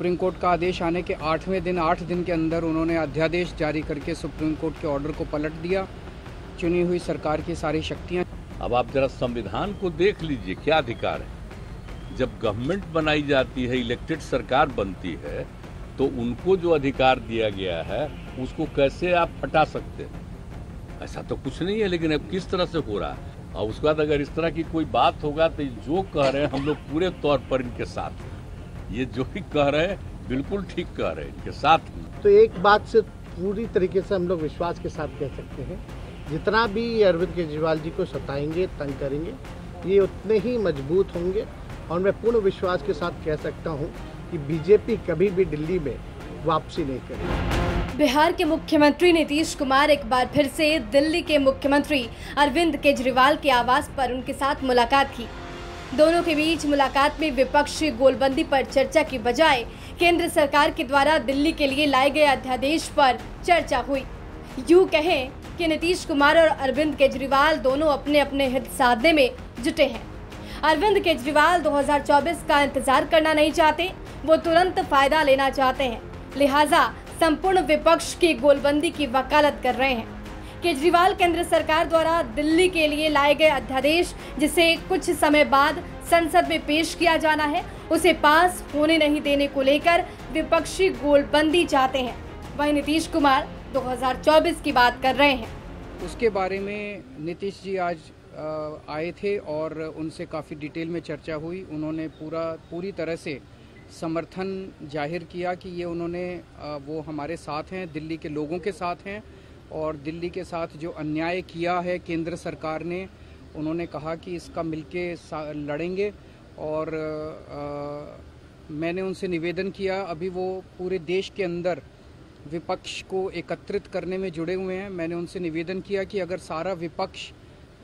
Supreme court का आदेश आने के 8वें दिन 8 दिन के अंदर उन्होंने अध्यादेश जारी करके सुप्रीम कोर्ट के ऑर्डर को पलट दिया। चुनी हुई सरकार की सारी शक्तियां। अब आप जरा संविधान को देख लीजिए, क्या अधिकार है। जब गवर्नमेंट बनाई जाती है, इलेक्टेड सरकार बनती है, तो उनको जो अधिकार दिया गया है उसको कैसे आप हटा सकते हैं? ऐसा तो कुछ नहीं है, लेकिन अब किस तरह से हो रहा है। और उसके बाद अगर इस तरह की कोई बात होगा तो जो कह रहे हैं हम लोग पूरे तौर पर इनके साथ हैं। ये जो भी कह रहे हैं बिल्कुल ठीक कह रहे हैं, इनके साथ हैं। तो एक बात से पूरी तरीके से हम लोग विश्वास के साथ कह सकते हैं, जितना भी अरविंद केजरीवाल जी को सताएंगे, तंग करेंगे, ये उतने ही मजबूत होंगे। और मैं पूर्ण विश्वास के साथ कह सकता हूँ कि बीजेपी कभी भी दिल्ली में वापसी नहीं करेगी। बिहार के मुख्यमंत्री नीतीश कुमार एक बार फिर से दिल्ली के मुख्यमंत्री अरविंद केजरीवाल के आवास पर उनके साथ मुलाकात की। दोनों के बीच मुलाकात में विपक्षी गोलबंदी पर चर्चा की बजाय केंद्र सरकार के द्वारा दिल्ली के लिए लाए गए अध्यादेश पर चर्चा हुई। यूं कहें कि नीतीश कुमार और अरविंद केजरीवाल दोनों अपने अपने हित साधने में जुटे हैं। अरविंद केजरीवाल 2024 का इंतजार करना नहीं चाहते, वो तुरंत फायदा लेना चाहते हैं, लिहाजा संपूर्ण विपक्ष की गोलबंदी की वकालत कर रहे हैं। केजरीवाल केंद्र सरकार द्वारा दिल्ली के लिए लाए गए अध्यादेश, जिसे कुछ समय बाद संसद में पेश किया जाना है, उसे पास होने नहीं देने को लेकर विपक्षी गोलबंदी चाहते हैं। वहीं नीतीश कुमार 2024 की बात कर रहे हैं। उसके बारे में नीतीश जी आज आए थे और उनसे काफ़ी डिटेल में चर्चा हुई। उन्होंने पूरी तरह से समर्थन जाहिर किया कि ये वो हमारे साथ हैं, दिल्ली के लोगों के साथ हैं और दिल्ली के साथ जो अन्याय किया है केंद्र सरकार ने, उन्होंने कहा कि इसका मिलके लड़ेंगे। और मैंने उनसे निवेदन किया, अभी वो पूरे देश के अंदर विपक्ष को एकत्रित करने में जुड़े हुए हैं। मैंने उनसे निवेदन किया कि अगर सारा विपक्ष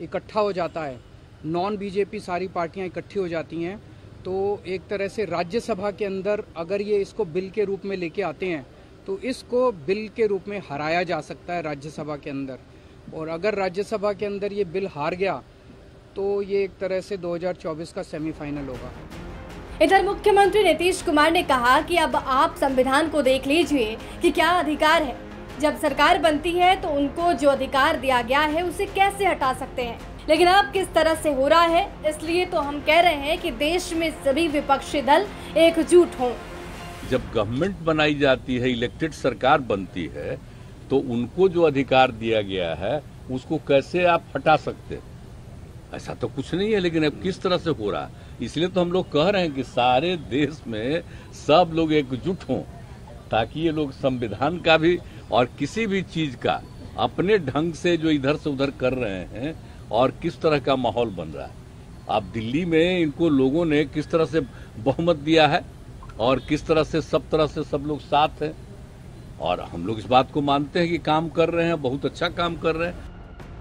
इकट्ठा हो जाता है, नॉन बीजेपी सारी पार्टियां इकट्ठी हो जाती हैं, तो एक तरह से राज्यसभा के अंदर अगर ये इसको बिल के रूप में लेके आते हैं तो इसको बिल के रूप में हराया जा सकता है राज्यसभा के अंदर। और अगर राज्यसभा के अंदर ये बिल हार गया तो ये एक तरह से 2024 का सेमीफाइनल होगा। इधर मुख्यमंत्री नीतीश कुमार ने कहा कि अब आप संविधान को देख लीजिए कि क्या अधिकार है। जब सरकार बनती है तो उनको जो अधिकार दिया गया है उसे कैसे हटा सकते हैं, लेकिन अब किस तरह से हो रहा है, इसलिए तो हम कह रहे हैं कि देश में सभी विपक्षी दल एकजुट हों। जब गवर्नमेंट बनाई जाती है, इलेक्टेड सरकार बनती है, तो उनको जो अधिकार दिया गया है उसको कैसे आप हटा सकते हैं? ऐसा तो कुछ नहीं है, लेकिन अब किस तरह से हो रहा है। इसलिए तो हम लोग कह रहे हैं कि सारे देश में सब लोग एकजुट हों, ताकि ये लोग संविधान का भी और किसी भी चीज का अपने ढंग से जो इधर से उधर कर रहे हैं और किस तरह का माहौल बन रहा है। अब दिल्ली में इनको लोगों ने किस तरह से बहुमत दिया है और किस तरह से सब लोग साथ हैं, और हम लोग इस बात को मानते हैं कि काम कर रहे हैं, बहुत अच्छा काम कर रहे हैं।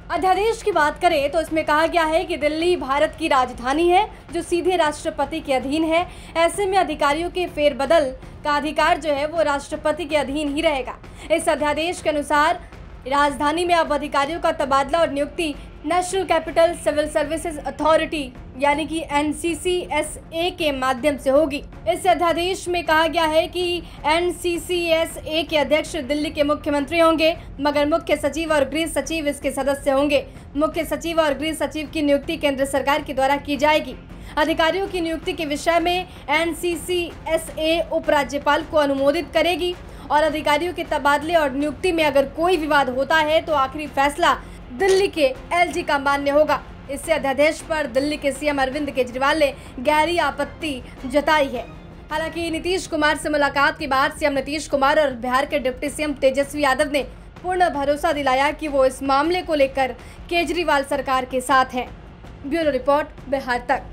अध्यादेश की बात करें तो इसमें कहा गया है कि दिल्ली भारत की राजधानी है जो सीधे राष्ट्रपति के अधीन है। ऐसे में अधिकारियों के फेरबदल का अधिकार जो है वो राष्ट्रपति के अधीन ही रहेगा। इस अध्यादेश के अनुसार राजधानी में अब अधिकारियों का तबादला और नियुक्ति National Capital Civil Services Authority यानी कि NCCSA के माध्यम से होगी। इस अध्यादेश में कहा गया है कि NCCSA के अध्यक्ष दिल्ली के मुख्यमंत्री होंगे, मगर मुख्य सचिव और गृह सचिव इसके सदस्य होंगे। मुख्य सचिव और गृह सचिव की नियुक्ति केंद्र सरकार के द्वारा की जाएगी। अधिकारियों की नियुक्ति के विषय में NCCSA उपराज्यपाल को अनुमोदित करेगी और अधिकारियों के तबादले और नियुक्ति में अगर कोई विवाद होता है तो आखिरी फैसला दिल्ली के LG का मान्य होगा। इससे अध्यादेश पर दिल्ली के CM अरविंद केजरीवाल ने गहरी आपत्ति जताई है। हालांकि नीतीश कुमार से मुलाकात के बाद CM नीतीश कुमार और बिहार के डिप्टी CM तेजस्वी यादव ने पूर्ण भरोसा दिलाया कि वो इस मामले को लेकर केजरीवाल सरकार के साथ हैं। ब्यूरो रिपोर्ट, बिहार तक।